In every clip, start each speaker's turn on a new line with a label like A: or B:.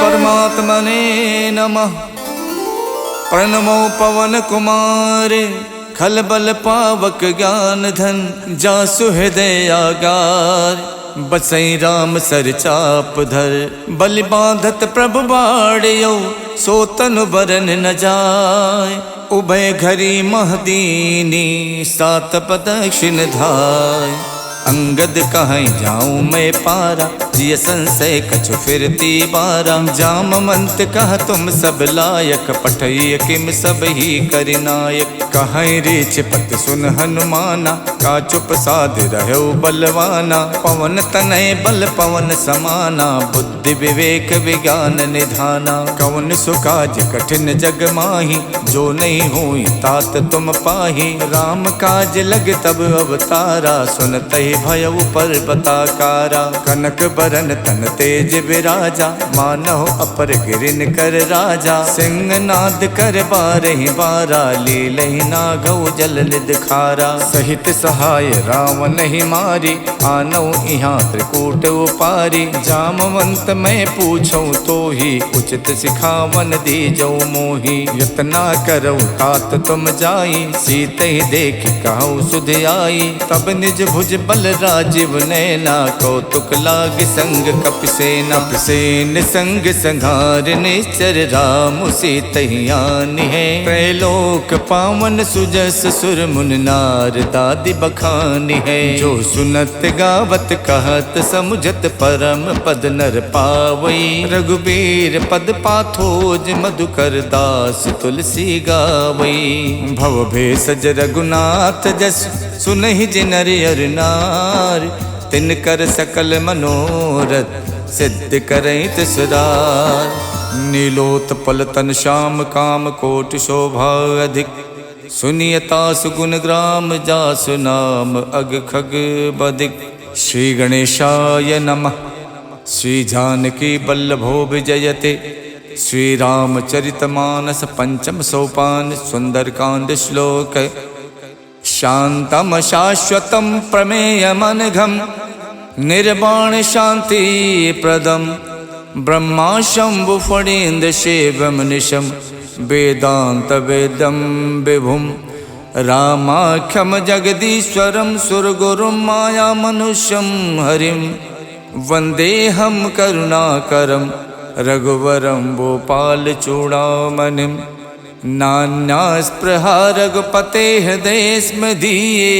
A: परमात्मने नमः। प्रणमो पवन कुमार खलबल पावक ज्ञान धन जासु हृदय आगार। बसई राम सर चाप धर बलि बांधत प्रभु बाड़ियो सो तनु बरन न जाय। उभय घरी महदीनी सात प्रदक्षिण धाय। अंगद कहीं जाऊं मैं पारा जिय संशय कछु फिरती बारा। जामवंत कह तुम सब लायक पठय किम सब ही करिनायक। कहीं रीच पत सुन हनुमाना का चुप साध रहो बलवाना। पवन तनय बल पवन समाना बुद्धि विवेक विज्ञान निधाना। कवन सुकाज कठिन जग माही जो नहीं हुई तात तुम पाही। राम काज लग तब अवतारा सुनते भयउ पर्वताकारा। कनक बरन तन तेज विराजा मानव अपर गिरिन कर राजा। सिंहनाद कर बारहि बारा लीलहि नागौ जल निध खारा। सहित सहाय रावण ही मारी आनौ इहाँ त्रिकूट उपारी। जामवंत मैं पूछूं तो ही उचित सिखावन दीजौ मोही। यतना करौ तात तुम जाई सीते ही देख कहु सुध आई। तब निज भुज बल राजीव नैना कौतुक लाग संग कपिसेना। कपिसेन संग संघार निश्चर राम सीतहियान है। त्रैलोक पावन सुजस सुर मुन नार दादि बखान है। जो सुनत गावत कहत समुझत परम पद नर पावई। रघुबीर पद पाथोज मधुकर दास तुलसी गावई। भव भेषज रघुनाथ जस सुनहि जिनर अर नार। तिनकर सकल मनोरथ सिद्ध करहित सुधार। नीलोत्पल तन श्याम काम कोटि शोभा अधिक। सुनियता सुगुण ग्राम जासु नाम अग खग बदिक। श्री गणेशाय नमः। श्री जानकी बल्लभो विजयते। श्री रामचरितमानस पंचम सोपान सुंदरकांड श्लोक। शांतम शाश्वतम प्रमेयमनघम निर्वाण शांति प्रदम। ब्रह्मा शंभु फणीन्द्र शिवम निशम वेदांत वेदम विभुम। रामाख्यम जगदीश्वरम सुरगुरुम माया मनुष्यम हरिम। वंदेहम करुणाकरम रघुवरम भोपाल चूड़ामणिम। नान्या स्पृहा रघुपते हृदय स्मदीये।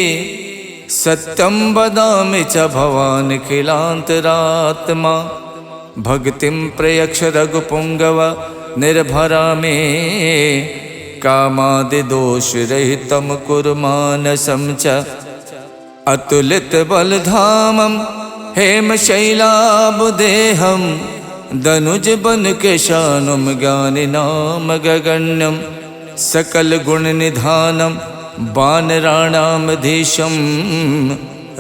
A: सत्यम वदामि च भवान् खिलान्तरात्मा। भक्तिं प्रयक्ष रघुपुंगव निर्भरा मे। कामादि दोष रहितं कुरु मानसं च। अतुलित बलधामं हेमशैलाबुदेहं। दनुज बन केशानुम ज्ञानि नाम गगण्यम। सकल गुण निधानम वानराणामधीशम।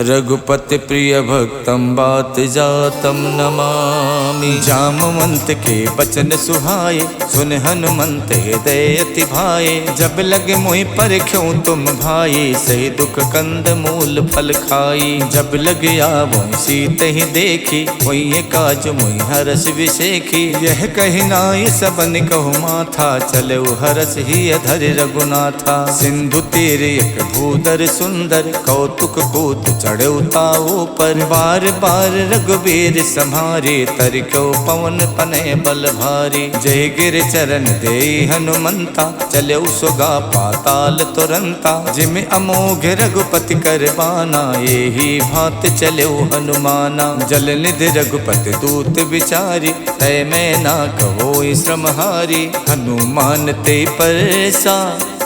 A: रघुपति प्रिय भक्तम बात जातम नमामि। जामवंत के बचन सुहाए सुन हनुमंत हृदय अति भाए। जब लगे मोहि परख्यों तुम भाई सही दुख कंद मूल फल खाई। जब लग आवो सीत ही देखी वही काज मोहि हरस विशेखी। यह कही नाय सबन कहु माथा चले हरस ही अधर रघुनाथा। सिंधु तीर एक भूधर सुंदर कौतुक कूत चढ़े ताऊ पर। बार बार रघुबीर सम्हारे तरको पवन तनय बल भारी। जय गिर चरण दे हनुमंता चले सुगा पाताल तुरंता। जिम अमोघ रघुपति कर बाना यही भात चले हनुमाना। जल निधि रघुपति दूत विचारी तय मैं ना कहो श्रमहारी। हनुमान ते परसा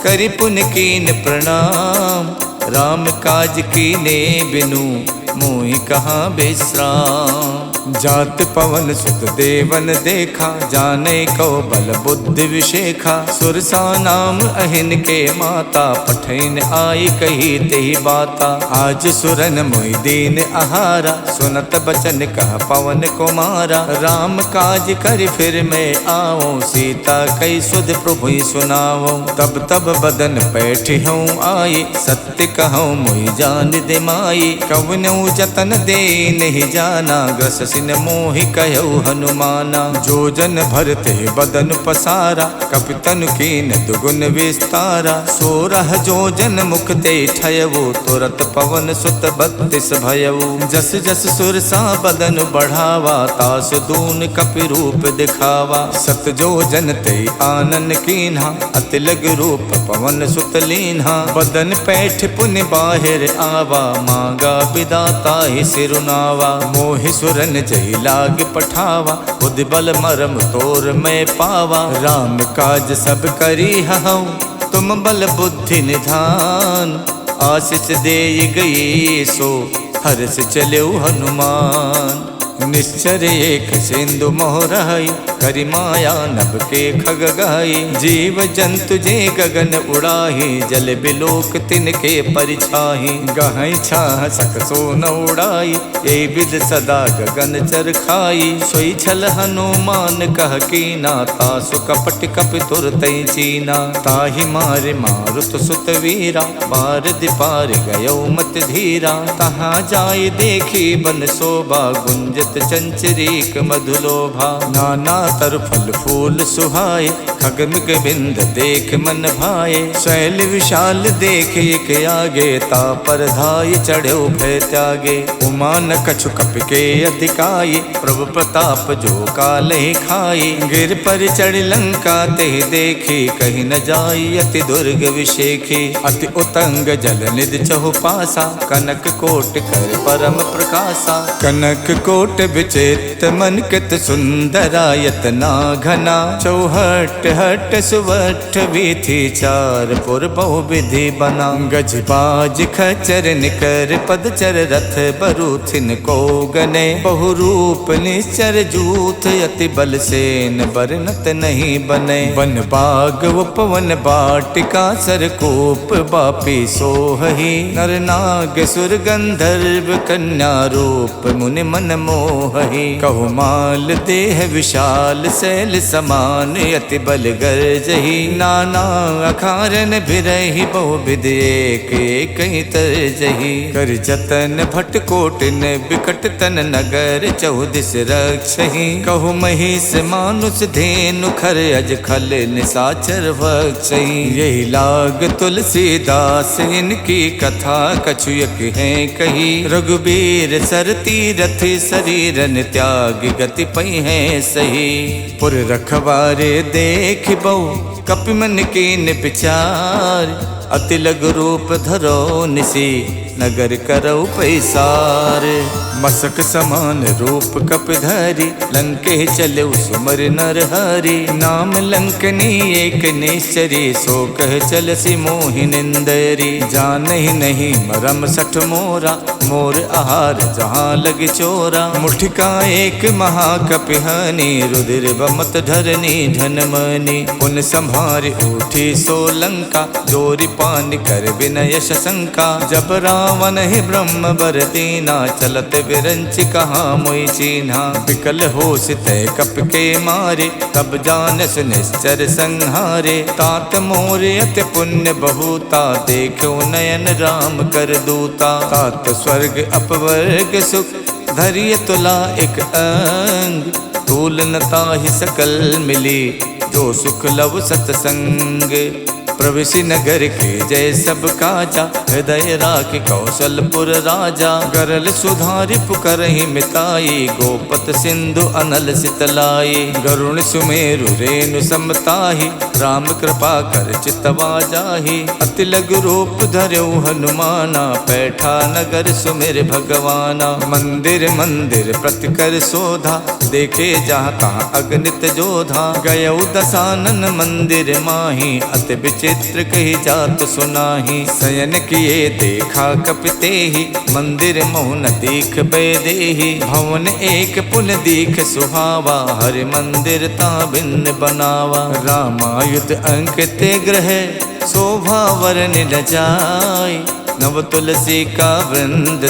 A: करि पुन कीन प्रणाम। राम काज कीने बिनु मोहि कहाँ विश्राम। जात पवन सुत देवन देखा जाने को बल बुद्धि विशेखा। सुरसा नाम अहिन के माता पठैन आई कही तेहि बाता। आज सुरन मोहि दीन आहारा सुनत बचन कह पवन कुमारा। राम काज कर फिर मैं आओ सीता कई सुध प्रभु सुनाओ। तब तब बदन बैठी हूँ आई सत्य कहूँ मोहि जान दे माई। कवनौ जतन दे नहीं जाना, ग्रस सिन मोहि कहु हनुमाना। जो जन भरते बदन पसारा, कपितन कीन दुगुन विस्तारा। 16 जो जन मुख ते ठयवो, तुरत पवन सुत 32 भयऊ। जस जस सुरसा बदन बढ़ावा, तास दून कपि रूप दिखावा। 7 जो जन ते आनन कीन्हा, अति लग रूप पवन सुत लीन्हा। बदन पैठ पुन बाहिर आवा, मांगा विदाता ही सिरुनावा। मोहि सुरन जय लाग पठावा, खुद बल मरम तोर मैं पावा। राम काज सब करी हऊँ, तुम बल बुद्धि निधान। आशीष दे गई सो, हर्ष चलो हनुमान। निश्चर एक सिंधु मोहराई, करि माया नभ के खग गाई। जीव जंतु जे गगन उड़ाही, जल बिलोक तिनके परिछाही। गहई छाह सक सो न उड़ाई, ए विद सदा गगन चर खाई। सोई छल हनुमान कह कीना, तासु कपट कपि तुरतै चीना। ताहि मारे मारुत सुत वीरा, बार दिपार गयो मत धीरा। तहाँ जाय देखी बन शोभा, गुंजत चंचरीक मधुलोभा। नाना तर फल फूल सुहाए, खगमिग बिंद देख मन भाए। शैल विशाल देख एक आगे, ता पर धाय चढ़ो भय त्यागे। उमा न कछु कपि के अधिकाई, प्रभु प्रताप जो काले खाई। गिर पर चढ़ लंका ते देखी, कहीं न जाई अति दुर्ग विशेखी। अति उतंग जल निधि चहुपासा, कनक कोट कर परम प्रकाशा। कनक कोट विचित्र मन कित सुंदरायत ना घना। चौहट हट सुवठ वीथी, चार पुर बहु विधि बना। गज बाज खचर निकर पदचर, रथ बरूथिन को गने। बहु रूप निश्चर जूथ, अति बल सेन बरनत नहीं बने। वन बाग उपवन बाटिका, सरकूप बापी सोहही। नर नाग सुर गंधर्व, कन्या रूप मुनि मन मोहही। कहु माल देह विशाल, शैल समान अति बल गर्जही। नाना अखारन बिरही, बहु विध एक एक तरजही। कर जतन भट कोटिन, बिकट तन नगर चौदिस रक्षही। कहु महिष मानुष धेनु, खर अज खल निसाचर भक्षही। यही लाग तुलसीदास, इनकी कथा कछुयक है कही। रघुबीर सरती रथ, शरीरन त्याग गति पई है सही। पुर रखवारे देख बहु, कपि मन कीन विचार। अति लघु रूप धरो निसी, नगर करौ पैसार। मसक समान रूप कपिधरि, लंके चलो सुमर नर हरि। नाम लंकनी एक निश्चरी, सो कह चलसी मोहि निंदरी। जानहि नहीं मरम सठ मोरा, मोर आहार जहाँ लग चोरा। मुठिका एक महाकपिहानी, रुधिर बमत धरनी धनमनी। पुन संभार उठी सो लंका, जोरी पान कर विनय शंका। जब रावण ही ब्रह्म बर दीना, चलत विरंच कहाँ मोई चीन्हा। विकल होश तय कप के मारे, तब जानस निश्चर संहारे। तात मोर अति पुण्य बहुता, देखो नयन राम कर दूता। तात स्वर्ग अपवर्ग सुख, धैर्य तुला एक अंग। तूल नता ही सकल मिली, जो सुख लव सतसंग। प्रविशि नगर के जय सब काजा, हृदय राख कौशलपुर राजा। गरल सुधारि पुकरहि मिताई, गोपत सिंधु अनल सितलाई। गरुण सुमेरु रेणु समताहि, राम कृपा कर चितवा जाहि। अति लघु रूप धरौ हनुमाना, पैठा नगर सुमिर भगवाना। मंदिर मंदिर प्रति कर शोधा, देखे जहाँ तहाँ अगणित जोधा। गयौ दसानन मंदिर माही, अति चित्र कही जात सुनाही। शयन किए देखा कपितेहि, मंदिर मोहन दीख बैदेहि। भवन एक पुन दीख सुहावा, हरि मंदिर ता भिन्न बनावा। रामायुध अंकित ग्रह, शोभा वरन न जाय। नव तुलसी का वृंद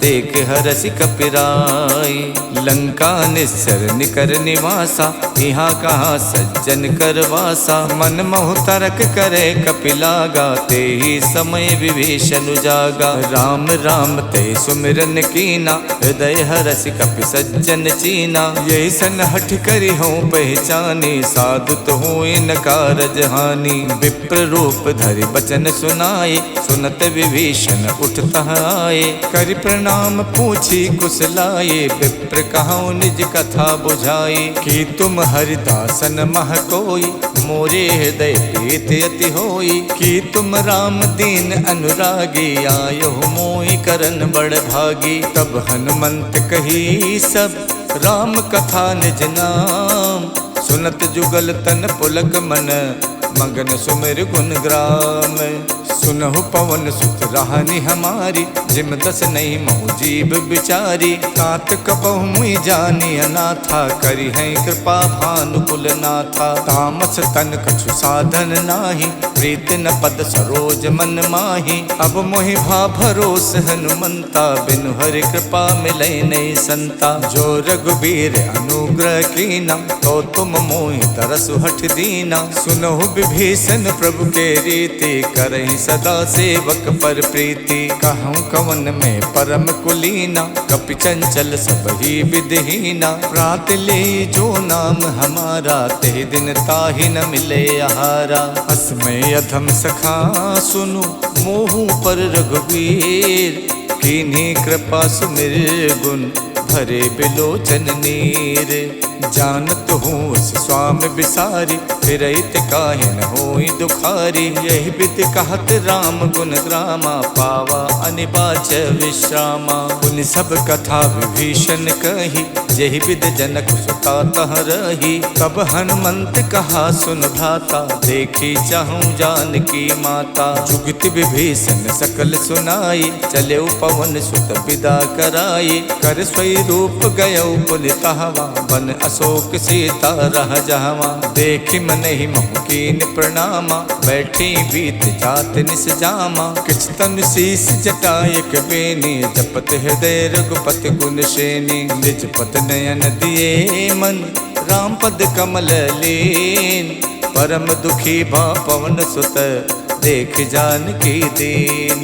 A: देख हरसि कपिराई। लंका निस्सर निकर निवासा, यहाँ कहाँ सज्जन कर वासा। मन मोह तरक करे कपिलागा, ते ही समय विभीषण जागा। राम राम ते सुमिरन कीना, हृदय हरसि कपि सज्जन चीना। यही सन हठ करी हो पहचानी, साधु तो हुए न कारज हानि। विप्र रूप धरि बचन सुनाए, सुनत विभीषण उठता आए। करि प्रणाम पूछी कुशलाए, विप्र कहूँ निज कथा बुझाई। कि तुम हरिदासन मह कोई, मोरे हृदय प्रीत अति होई। कि तुम राम दीन अनुरागी, आयो मोहि करन बड़ भागी। तब हनुमंत कही सब, राम कथा निज नाम। सुनत जुगल तन पुलक मन, मगन सुमिर गुण ग्राम। सुनहु पवन सुत राहनि हमारी, जिम दस नहीं महु जीव बिचारी। तात कपहु मुई जानी अनाथा, करी है कृपा भानुकुल नाथा। तामस तन कछु साधन नाही, प्रीत न पद सरोज मन माही। अब मोहि भा भरोस हनुमंता, बिनु हरि कृपा मिलै नहीं संता। जो रघुबीर अनुग्रह कीना, तो तुम मोहि तरसु हठ दीना। सुनहु विभीषण प्रभु के रीति, करहि सदा सेवक पर प्रीति। कहूँ कवन में परम कुलीना, कपि चंचल सब ही विधहीना। प्रात ले जो नाम हमारा, ते दिन ताहि न मिले आहारा। असमय अधम सखा सुनु, मोहु पर रघुवीर। कीन्ही कृपा सुमिर गुण, भरे बिलोचन नीर। जानत हूँ उस स्वामी बिसारी, फिरहित काहे न होई दुखारी। यही विधि कहत राम गुण ग्रामा, पावा अनिबाच विश्रामा। पुनि सब कथा विभीषण कही, यही विधि जनक सुता तह रही। तब हनुमंत कहा सुन भ्राता, देखी चाहूँ जानकी माता। जुगत विभीषण सकल सुनाई, चले पवन सुत विदा कराई। कर स्वई रूप गयो पुनितहवा, बन अशोक सीता रह जहवा। देखि मन ही मोह कीन प्रणामा, बैठी बीत जात निस जामा। किछ तन शीस जटायक बेनी, जपत हृदय रघुपति गुण श्रेणी। निज पत नयन दिए मन, राम पद कमल लीन। परम दुखी भा पवन सुत, देख जानकी दीन।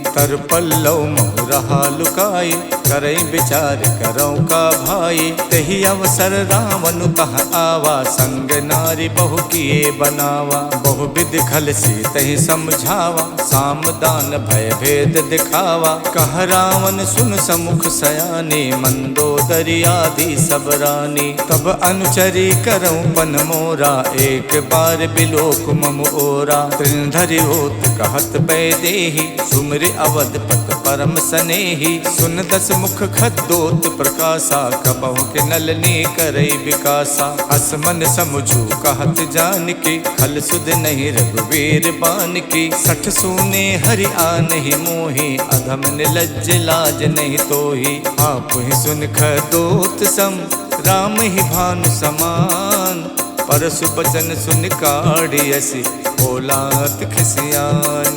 A: तर पल्लव मोह रहा लुकाई, करई विचार करौ का भाई। तही अवसर रावण तह आवा, संग नारी बहु किए बनावा। बहु विधि खल सी तही समझावा, साम दान भय भेद दिखावा। कह रावण सुन समुख सयानी, मंदोदरी आदि सब रानी। तब अनुचरी करौ पन मोरा, एक बार बिलोक मम ओरा। त्रिनधरि होत कहत बैदेही, सुमिर अवधपत परम सनेही। सुन दस मुख खद्दोत प्रकाशा, कबहु के नलनी करई विकासा। असमन समझू कहत जानकी, खल सुध नहीं रघुवीर बानकी। सठ सूने हरि आनहि मोहि, अधम निलज्ज लाज नहीं तोहि। आप ही सुन खद्दोत सम, राम ही भानु समान। परसु बचन सुन काढ़ियसि, बोलात खिसियान।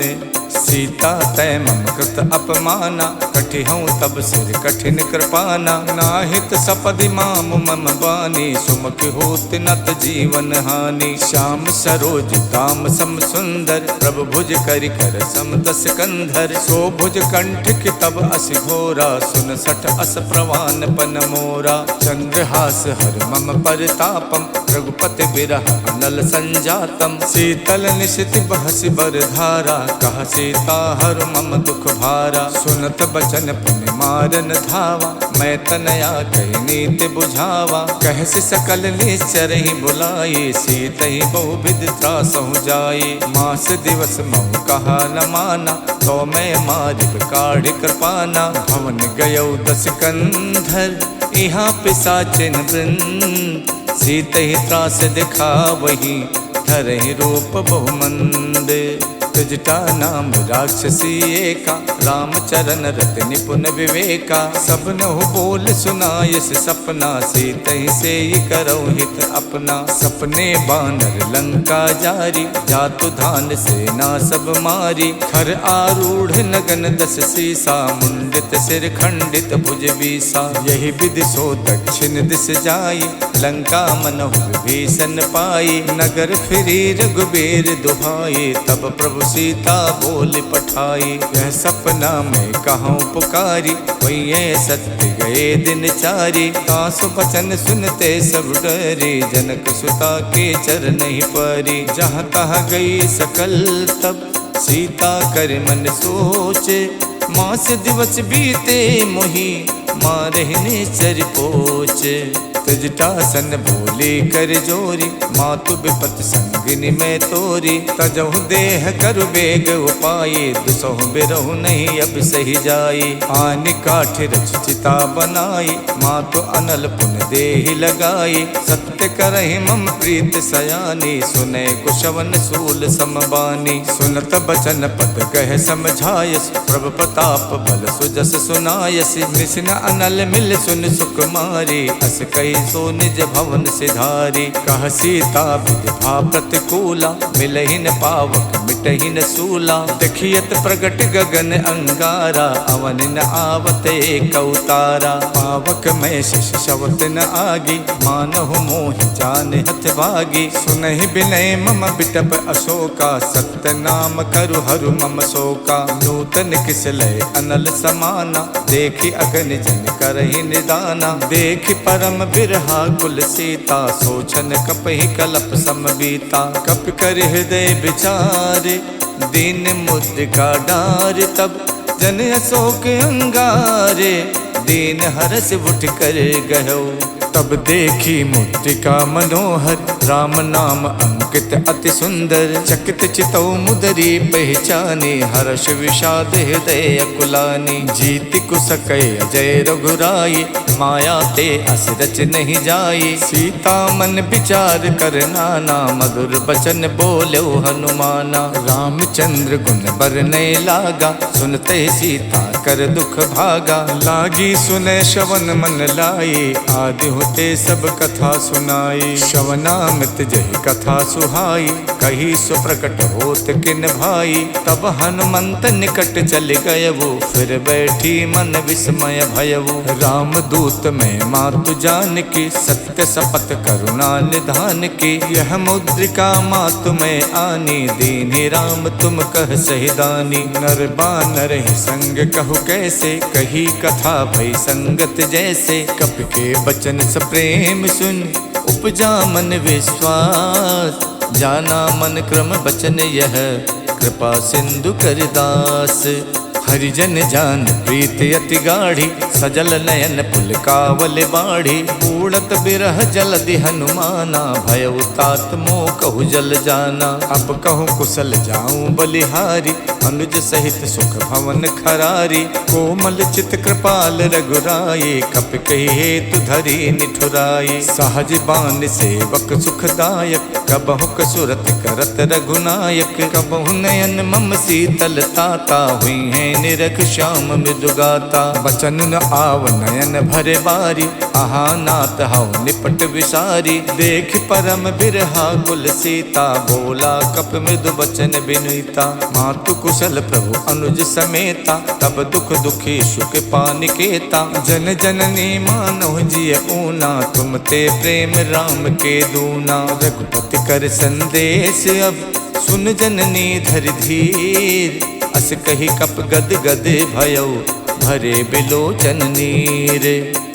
A: सीता तय मम कृत अपमाना, कठिहऊँ तब सिर कठिन कृपाना। नाहित सपदि माम मम बानी, सुमुख होत नत जीवन हानि। श्याम सरोज दाम सम सुंदर, प्रभु भुज करि कर सम दस कंधर। सो भुज कंठ की तब अस घोरा, सुन सठ अस प्रवान पन मोरा। चंद्रहास हर मम परितापम, रघुपति बिरह अनल संजातम। शीतल निशित बहसि बर धारा, कह सीता हर मम दुख भारा। सुनत बचन पुनि मारन धावा, मैं तनया कही नीति बुझावा। कहसि सकल निश्चर ही बुलाई, सीत ही बहु विधि त्रासहु जाई। मास दिवस महु कहा न माना, तो मैं मारिब काढ़ि कृपाना। भवन गयौ दस कंधर, यहाँ पिशाचिन वृंद। सीत ही त्रास दिखा वही, धरहि रूप बहुमंद। जटा नाम राक्षसी एका, रामचरण रत निपुण विवेका। सबनहु बोल सुनायस सपना, सीतहि से करौ हित अपना। सपने बानर लंका जारी, जातु धान सेना सब मारी। खर आरूढ़ नगन दस सीसा, मुंडित सिर खंडित भुज बीसा। यही विधि सो दक्षिण दिस जाई, लंका मनहु विभीषण पाई। नगर फिरी रघुबीर दुहाई, तब प्रभु सीता बोल पठाई। यह सपना में कहूँ पुकारी, वही सत्य गए दिन चारी। तासु बचन सुनते सब डरी, जनक सुता के चरण ही परी। जहाँ तहाँ गई सकल तब, सीता कर मन सोचे। मास दिवस बीते मोही, मारहिने चर पोचे। तजटासन बोली कर जोरी, मातु विपत संगिनी में तोरी। तजहु देह करु बेग उपाये, दुसहु बिरहु नहीं अब सही जाई। आनि काठ रच चिता बनाई, मातु अनल पुन देहि लगाई। सत्य करहि मम प्रीत सयानी, सुने कुशवन सूल समबानी। सुनत बचन पद कह समझायस, प्रभु प्रताप बल सुजस सुनायस। निसिन अनल मिल सुन सुकुमारी, अस कही सो निज भवन सिधारी। कह सीता विधि प्रतिकूला, मिलहि न पावक मिटहि न सूला। देखियत प्रगट गगन अंगारा, अवन न आवत एक अवतारा। पावक में शिष शवत न आगी, मानहु मोहि जान हथ भागी। सुनहि बिनय मम बिटप अशोका, सत्य नाम करु हरु मम शोका। नूतन किसलय अनल समाना, देखि अगन जन करहि निदाना। देखि परम बिरहा कुल सीता, सोचन कपहि कलप समबीता। कप कर हृदय विचारे, दीन मुद्रिका डार। तब जन अशोक अंगारे, दीन हरस उठ कर गयो। तब देखी मुद्रिका मनोहर, राम नाम अंकित अति सुंदर। चकित चितौ मुदरी पहचानी, हर्ष विषाद हृदय अकुलानी। जीति कुसकय अजय रघुराई, माया ते अस रच नहीं जाई। सीता मन विचार कर नाना, मधुर बचन बोलो हनुमाना। रामचंद्र गुण बरनय लागा, सुनते सीता कर दुख भागा। लागी सुने श्रवण मन लाई, आदि होते सब कथा सुनाई। श्रवणामृत जहि कथा सुहाई, कही सो प्रकट होत किन भाई। तब हनुमंत निकट चल गयवु, फिर बैठी मन विस्मय भयवु। राम दूत में मातु जान की, सत्य शपथ करुणा निधान की। यह मुद्रिका मातु में आनी, दीन्हि राम तुम कह सहिदानी। नर बानर ही संग कहु कैसे, कही कथा भई संगत जैसे। कप के बचन स प्रेम सुन, उपजा मन विश्वास। जाना मन क्रम बचन यह, कृपा सिंधु कर दास। हरिजन जान प्रीत अति गाढ़ी, सजल नयन पुलकावल बाढ़ी। उड़त बिरह जलधि हनुमाना, भयउ तात मोह कहु जल जाना। अब कहूँ कुशल जाऊं बलिहारी, अनुज सहित सुख भवन खरारी। कोमल चित कृपाल रघुराई, कप कही हेतु धरी निठुराई। सहज बान सेवक सुखदायक, कबहु कसुरत करत रघुनायक। कबहु नयन मम शीतल ताता, हुई है निरख श्याम मृदुगाता। बचन न आव नयन भरे बारी, आहा नाथ हऊ निपट विसारी। देख परम बिरहा कुल सीता, बोला कप मृदु बचन बिनुता। मातु कुशल प्रभु अनुज समेता, तब दुख दुखी सुख पानिकेता। जन जननी मानव जिय ऊना, तुम ते प्रेम राम के दूना। रघुपति कर संदेश अब, सुन जननी धर धीर। अस कही कप गद गद भयउ, भरे बिलोचन नीर।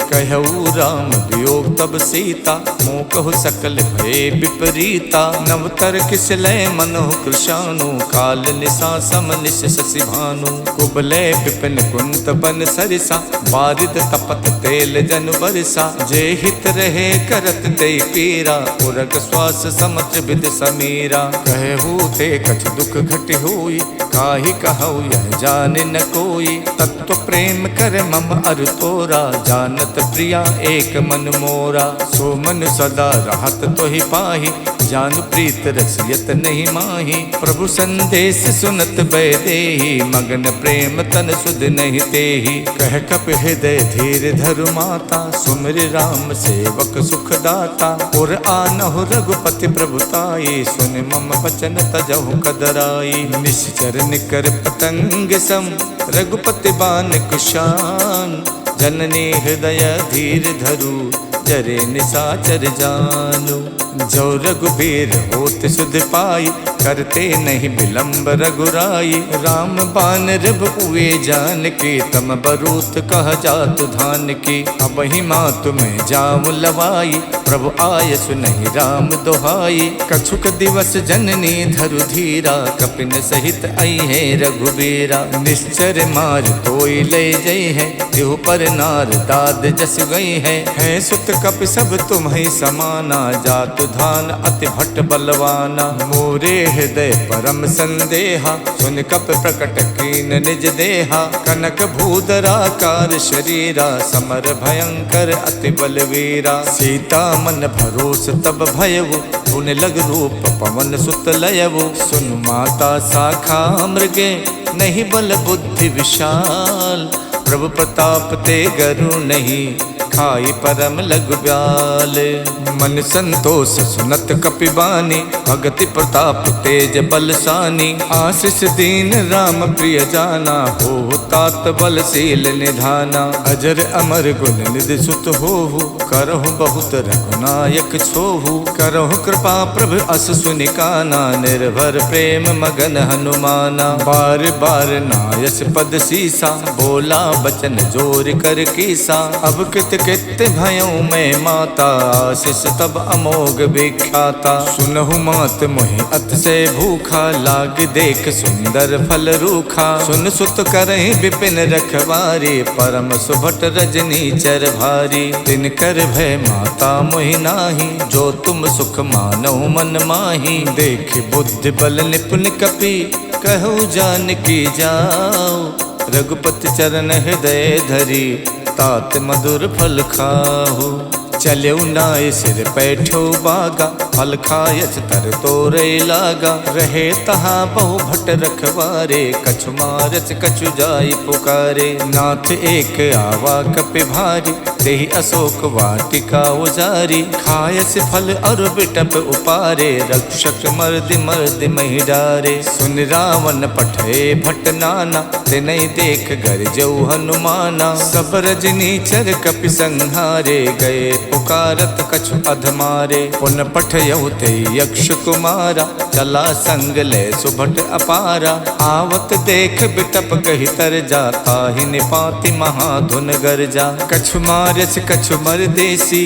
A: कहऊ राम वियोग तब सीता, मोह कहु सकल भय विपरीता। नवतर किसलय मनोह कृशानु, काल निशा सम निश शशि भानु। कुबलय विपिन कुंत बन सरिसा, बारिद तपत तेल जन बरसा। जे हित रहे करत ते पीरा, उरग श्वास समत्र विद समीरा। कहू ते कछ दुख घट होई, काहि कहऊ यह जाने न कोई। तत्व प्रेम कर मम अर तोरा, जानत प्रिया एक मन मोरा। सो मन सदा रहत तो ही पाही, जानु प्रीत रसियत नहीं माही। प्रभु संदेश सुनत बैदेही, मगन प्रेम तन सुध नहीं तेही। कह कप हृदय धीर धरु माता, सुमिर राम सेवक सुख दाता। और आनहु रघुपति प्रभुताई, सुन मम बचन तजहु कदराई। निश्चर निकर पतंग सम, रघुपति बान कुशान। जननी हृदय धीर धरु, जरे निसाचर जानु। जो रघुबीर होत सुध पाई, करते नहीं विलंब रघुराई। राम बान रिब हुए जान की, तम बरूत कह जातु धान की। अब ही माँ तुम्हें जाम लवाई, प्रभु आय सुनहि राम दोहाई। कछुक दिवस जननी धरु धीरा, कपिन सहित आई है रघुबीरा। निश्चर मार तोई ले जई है, तिहु पर नार दाद जस गई है। सुत कप सब तुम्हें समाना, जातु धान अति भट्ट बलवाना। मोरे हृदय परम संदेहा, सुन कप प्रकट कीन निज देहा। कनक भूधराकार शरीरा, समर भयंकर अति बलवीरा। सीता मन भरोस तब भयउ, पुन लग रूप पवन सुत लयउ। सुन माता शाखा मृगे, नहीं बल बुद्धि विशाल। प्रभु प्रताप ते गरु नहीं, खाई परम लघु ब्याल। मन संतोष सुनत कपिबानी, भगति प्रताप तेज बलसानी। आशीष दीन राम प्रिय जाना, हो तात बलशील निधाना। अजर अमर गुण निधि सुत होहु, करहु बहुत रघुनायक छोहु। करहु कृपा प्रभु अस सुनिकाना, निर्भर प्रेम मगन हनुमाना। बार बार नायस पद सीसा, बोला बचन जोर कर कीसा। अब कित कित भयउ मैं माता, आशीष तब अमोघ विख्याता। सुनहु मात मोहि अतिशय भूखा, लाग देख सुंदर फल रूखा। सुन सुत करहि विपिन रखवारी, परम सुभट रजनी चर भारी। तिन कर भय माता मोहि नाही, जो तुम सुख मानहु मन माही। देख बुद्धि बल निपुण कपि, कहु जानकी जाओ। रघुपति चरण हृदय धरी, तात मधुर फल खाहु। चलऊ नाय सिर पैठो बागा, फल खायच तर तोरे लागा। रहे तहाँ बहु भट रखवारे, कछु मारच कछु जाई पुकारे। नाथ एक आवा कपि भारी, देहि अशोक वाटिका उजारी। खायस फल और बिटप उपारे, रक्षक मर्दि मर्दि महि डारे। सुन रावण पठे भट नाना, तिनहि देख गरजऊ हनुमाना। सब रजनी चर कपि संहारे, गए पुकारत कछु अधमारे। पुन पठयउ ते यक्ष कुमारा, चला संग ले सुभट अपारा। आवत देख बिटप कहि तर जाता, ही निपाति महाधुन गरजा। कछु मारच कछु मरदेसी,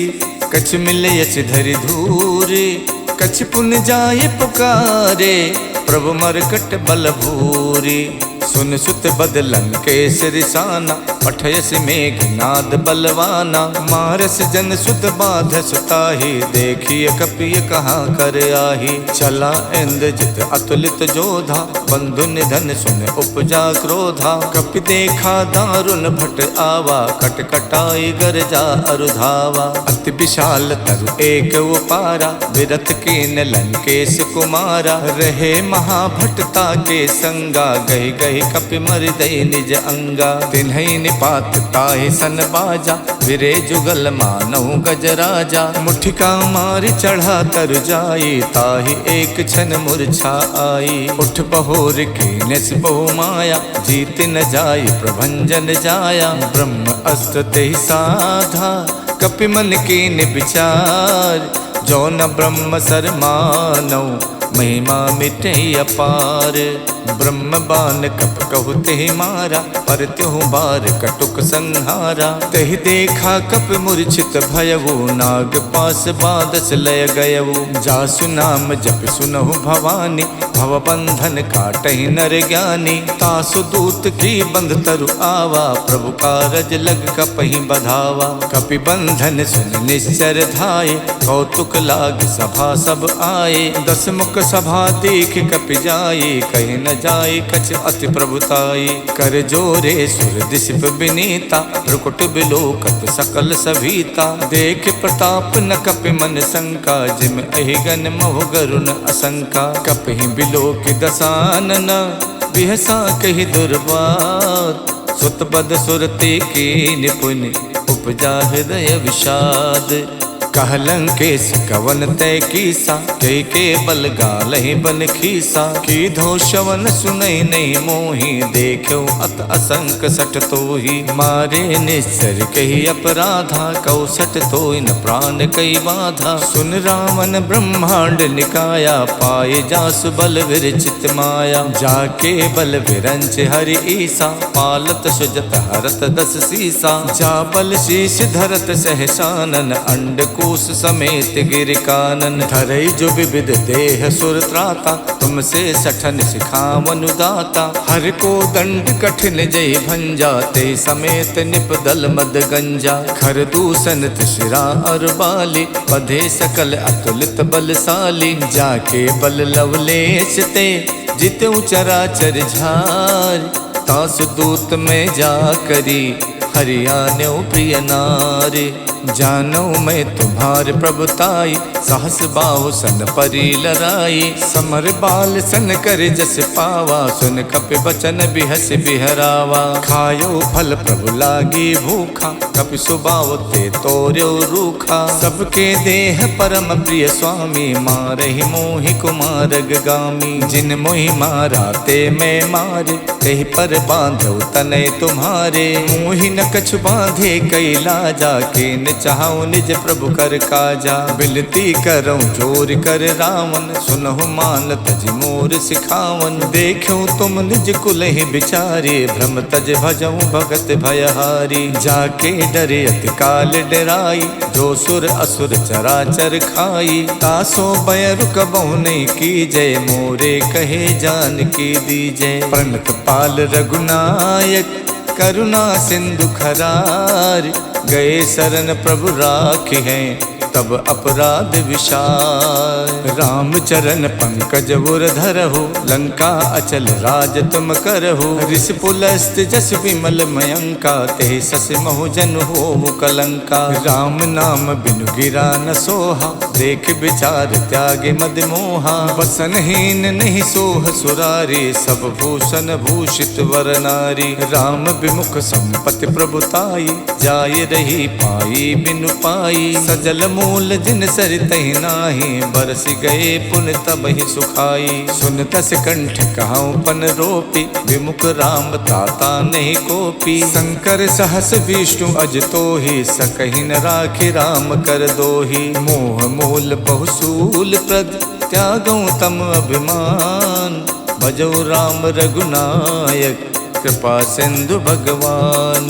A: कछु मिलयच धरि धूरे। कछु पुन जाय पुकारे, प्रभु मरकट बल भूरी। सुन सुत बदलन के सिरसाना, पठयस मेघनाद बलवाना। मारस जन सुत बाध सुताही, देखिए कपिय कहाँ कर आही। चला इंद्रजित अतुलित जोधा, बंधु निधन सुन उपजा क्रोधा। कपि देखा दारुण भट आवा, कटकटाई गरजा अरुधावा। अति विशाल तरु एक उपारा, विरथ कीन लंकेश कुमारा। रहे महाभटता के संगा, गहि गहि कपि मर दई निज अंगा। तिन्हि निपात ताहि सन बाजा, विरे जुगल मानहु गजराजा। मुठिका मारि चढ़ा तर जाई, ताहि एक क्षण मूर्छा आई। उठ बहोर कीनस बहु माया, जीत न जाई प्रभंजन जाया। ब्रह्म अस्त्र तेहि साधा, कपि मन कीन विचार। जो न ब्रह्म सर मानौ, महिमा मिटे अपार। ब्रह्म बान कप कहु तेहि मारा, पर त्यों बार कटुक संहारा। तेहि देखा कप मूर्छित भयउ, नाग पास बादस लय गयउ। जासु नाम जप सुनहु भवानी, भव बंधन काटहि नर ज्ञानी। तासु दूत की बंध तरु आवा, प्रभु कारज लग कपहि बधावा। कपि बंधन सुन निश्चर धाये, कौतुक लाग सभा सब आए। दस मुख सभा देख कपि जाई, कहीं न जाई कछ अति प्रभुताई। कर जोरे सुर दिशप विनीता, भ्रुकुट बिलोकत सकल सभीता। देख प्रताप न कपि मन शंका, जिम अहिगन महु गरुण असंका। कपहि बिलोक दसानन, बिहसा कहि दुर्बात। सुत बद सुरते की निपुण, उपजा हृदय विषाद। कहलंकेश कवन तय कीसा, के बल गालहि बन खीसा। की धो शवन सुनई नहीं मोही, देखो अत असंक सट तोही। मारे निश्चर कही अपराधा, कौसट तोय न प्राण कई बाधा। सुन रावण ब्रह्मांड निकाया, पाए जासु बल विरचित माया। जाके बल विरंच हरि ईसा, पालत सुजत हरत दस सीसा। जा बल शीश धरत सहसानन, अंड कोश समेत गिर कानन। धरई जो विविध देह सुर त्राता, तुमसे सठन सिखावन दाता। हर को दंड कठिन जय भंजा, ते समेत निप दल मद गंजा। खर दूषण शिरा और बाली, बधे सकल अतुलित बलशाली। जाके बल लवलेश ते, जितु चराचर झार। तासु दूत में जा करी, हरियाण्यो प्रिय नारी। जानो मैं तुम्हार प्रभुताई, सहस बाहु सन परी लराई। समर बाल सन कर जस पावा, सुन कपि बचन बिहस बिहरावा। खायो फल प्रभु लागी भूखा, कपि सुबाव ते तोर्यो रूखा। सबके देह परम प्रिय स्वामी, मारहि मोहि कुमारग गामी। जिन मोहि मारा ते मैं मारे, तेहि पर बांधो तनय तुम्हारे। मोहि न कछु बांधे कई लाजा, के चाहूं निज प्रभु कर काजा। बिनती करऊं जोर कर रावण, सुनहु मान तज मोर सिखावन। देखूं तुम निज कुल ही बिचारे, भ्रम तज भजऊं भगत भयहारी। जाके डरे अति काल डराई, जो सुर असुर चराचर खाई। तासो भय रुकबहु नहीं कीजय, मोरे कहे जान की दीजय। प्रणत पाल रघुनायक, करुणा सिंधु खरार। गए शरण प्रभु राखे हैं, तब अपराध विशाल। राम चरण पंकज उर धरहु, लंका अचल राज तुम करहु। ऋष पुलस्त जस विमल मयंका, ते सस महु जन हो मुकलंका। राम नाम बिनु गिरा न सोहा, देख विचार त्यागे मद मोहा। वसनहीन नहीं सोह सुरारी, सब भूषण भूषित वर नारी। राम विमुख संपत्ति प्रभुताई, जाय रही पाई बिनु पाई। सजल मूल जिन सरितहि नाही, बरस गए पुन तब ही सुखाई। सुन तस कंठ कहाऊं पन रोपी, विमुख राम ताता नहीं कोपी। शंकर सहस विष्णु अज तोहि, सकहि न राखि राम कर दोहि। मोह मूल बहुसूल प्रद, त्यागऊं तम अभिमान। भजौ राम रघुनायक, कृपा सिंधु भगवान।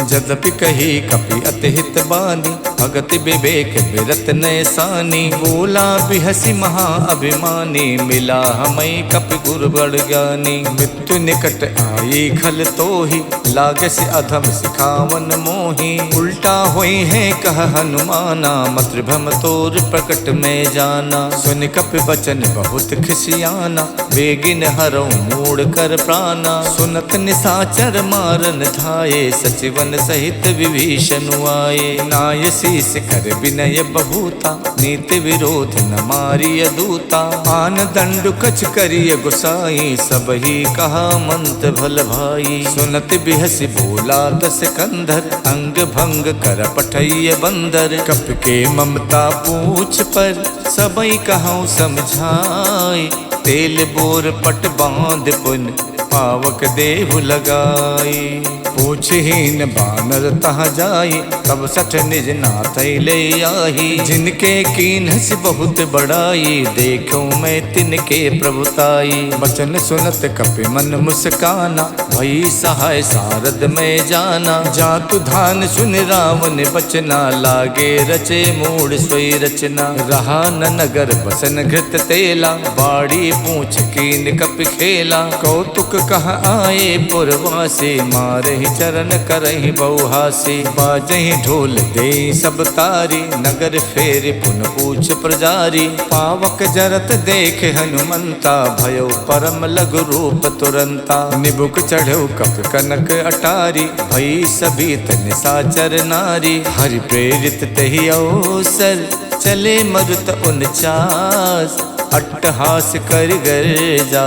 A: जदपि कही कपि अति हित बानी, भगति विवेक बिरत नैसानी। बोला बिहसी महा अभिमानी, मिला हमें कपि गुरु बड़ ज्ञानी। मृत्यु निकट आई खल तोहि, लागस अधम सिखावन मोहि। उल्टा होई है कह हनुमाना, मातृभम तोर प्रकट में जाना। सुन कपि बचन बहुत खिसियाना, बेगिन हरऊं मूड़ कर प्राणा। सुनत निसाचर मारन धाये, सचिवन सहित विभीषण आए। नाय शीस कर विनय बहुता, नीति विरोध न मारिय दूता। आन दंडु कछ करिय गुसाई, सब ही कहा मंत भल भाई। सुनत बिहसी बोला दस कंधर, अंग भंग कर पठैय बंदर। कप के ममता पूछ पर, सबई कहूँ समझाई। तेल बोर पट बांध पुन, पावक देहु लगाई। पूछहीन बानर तहाँ जाई, तब सठ निज नाथ ले आही। जिनके कीन्हस बहुत बड़ाई, देखूं मैं तिनके प्रभुताई। बचन सुनत कपि मन मुस्काना, भई सहाय सारद में जाना। जातु धान सुन रावण बचना, लागे रचे मूड सोई रचना। रहा न नगर बसन घृत तेला, बाड़ी पूछ कीन कपि खेला। कौतुक कह आए पुरवासे, मारहि चरण करहि बहुहासी। बाजहि ढोल दे सब तारी, नगर फेर पुन पूछ प्रजारी। पावक जरत देख हनुमंता, भयो परम लघु रूप तुरंता। निबुक चढ़ो कप कनक अटारी, भई सभीत निशाचर नारी। हरि प्रेरित तहि अवसर, चले मरुत 49। अट्टहास कर गर्जा,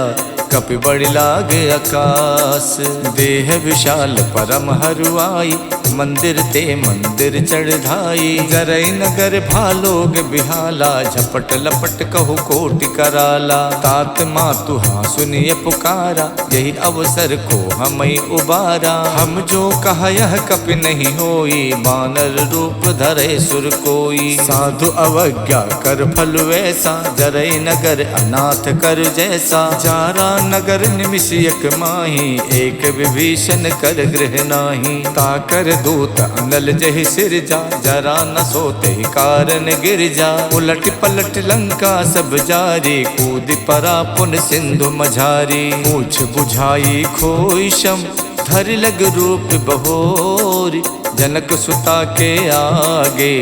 A: कपि बड़ि लाग आकाश। देह विशाल परम हरुआई, मंदिर ते मंदिर चढ़ाई। जरई नगर भालोग बिहाला, झपट लपट कहु कोटि कराला। तात मातु हाँ सुनिय पुकारा, यही अवसर को हमई उबारा। हम जो कहा यह कपि नहीं होई, बानर रूप धरे सुर कोई। साधु अवज्ञा कर फल वैसा, जरई नगर अनाथ कर जैसा। जारा नगर निमिषयक माही, एक विभीषण कर गृह नाही। ताकर दूत अनल जहि सिरजा, जरा न सोते कारण गिर जा। उलट पलट लंका सब जारी, कूद परा पुन सिंधु मझारी। पूछ बुझाई खोई शम, धर लग रूप बहोरी। जनक सुता के आगे,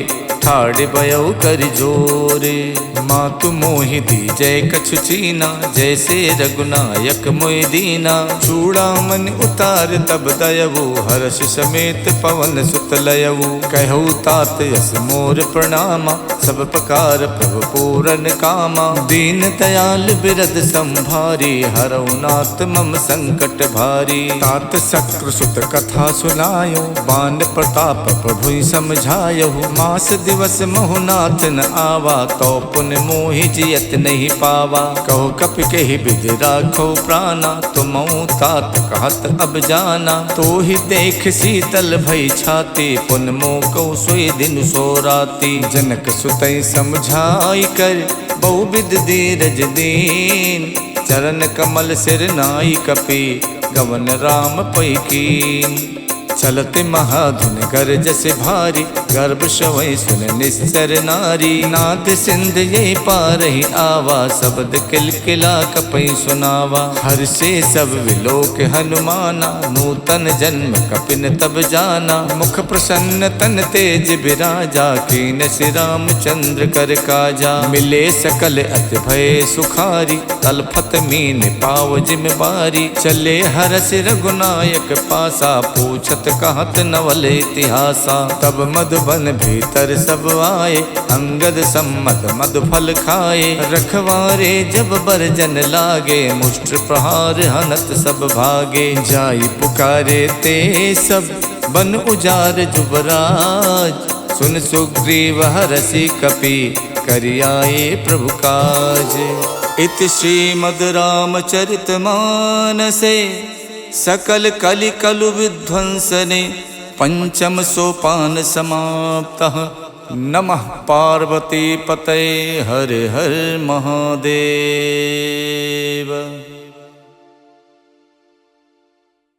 A: ठाड़ भयो कर जोरे। मातु मोहि दीजय कछु चीना, जैसे रघुनायक मोहि दीना। चूड़ामन उतार तब दयवु, हर्ष समेत पवन सुत लयवु। कहु तात यस मोर प्रणामा, सब प्रकार प्रभु पूरन कामा। दीन दयाल बिरद संभारी, हरऊ नाथ मम संकट भारी। तात शक्रु सुत कथा सुनायो, बान प्रताप प्रभु समझायो। मास दिवस महुनाथ न आवा, तो पुन मोहि जियत नहीं पावा। कहो कपि कहि विधि राखो प्राणा, तुम तात कहत अब जाना। तो ही देख शीतल भई छाती, पुन मोह कौ सोई दिन सो राती। जनक सुतई समझाई कर, बहुविध धीरज दीन। चरण कमल सिर नाई कपि, गवन राम पै कीन। चलते महाधुन गरजस भारी, गर्भ शवै सुन निस्तर नारी। नाद सिंध ये पारहि आवा, शब्द किलकिला कपै सुनावा। हर्षे सब विलोक हनुमाना, नूतन जन्म कपिन तब जाना। मुख प्रसन्न तन तेज बिराजा, कीन श्री रामचंद्र कर काजा। मिले सकल अति भय सुखारी, तलफत मीन पाव जिम बारी। चले हरस रघुनायक पासा, पूछत कहत नवल इतिहासा। तब मधुबन भीतर सब आए, अंगद सम्मत मधु फल खाए। रखवारे जब बरजन लागे, मुष्ट प्रहार हनत सब भागे। जाई पुकारे ते सब, बन उजार जुबराज। सुन सुग्रीव हरषि कपि, करियाए प्रभु काज। इति श्रीमद् रामचरित मानसे, सकल कलि कलु विध्वंसने। पंचम सोपान समाप्तः। नमः पार्वती पतये, हर हर महादेव।